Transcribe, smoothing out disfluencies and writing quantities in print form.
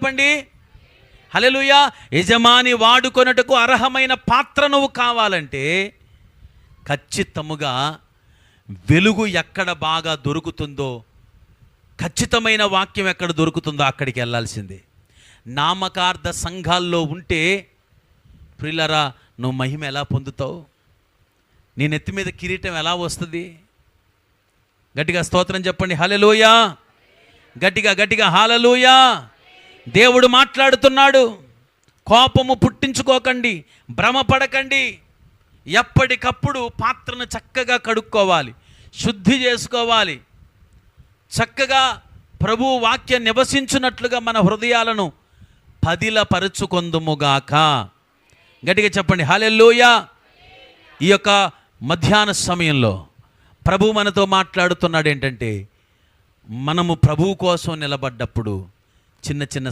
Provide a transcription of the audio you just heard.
చెప్పండి? హల్లెలూయా. యజమాని వాడుకొనుటకు అర్హమైన పాత్ర నువ్వు కావాలంటే ఖచ్చితముగా వెలుగు ఎక్కడ బాగా దొరుకుతుందో, ఖచ్చితమైన వాక్యం ఎక్కడ దొరుకుతుందో అక్కడికి వెళ్ళాల్సిందే. నామకార్థ సంఘాల్లో ఉంటే ప్రియులరా, నువ్వు మహిమ ఎలా పొందుతావు? నీ నెత్తి మీద కిరీటం ఎలా వస్తుంది? గట్టిగా స్తోత్రం చెప్పండి. హల్లెలూయా. గట్టిగా హల్లెలూయా. దేవుడు మాట్లాడుతున్నాడు. కోపము పుట్టించుకోకండి, భ్రమపడకండి. ఎప్పటికప్పుడు పాత్రను చక్కగా కడుక్కోవాలి, శుద్ధి చేసుకోవాలి. చక్కగా ప్రభువు వాక్యం నివసించున్నట్లుగా మన హృదయాలను పదిలపరుచుకొందుముగాక. గట్టిగా చెప్పండి హల్లెలూయా. ఈ యొక్క మధ్యాహ్న సమయంలో ప్రభు మనతో మాట్లాడుతున్నాడు ఏంటంటే, మనము ప్రభువు కోసం నిలబడ్డప్పుడు చిన్న చిన్న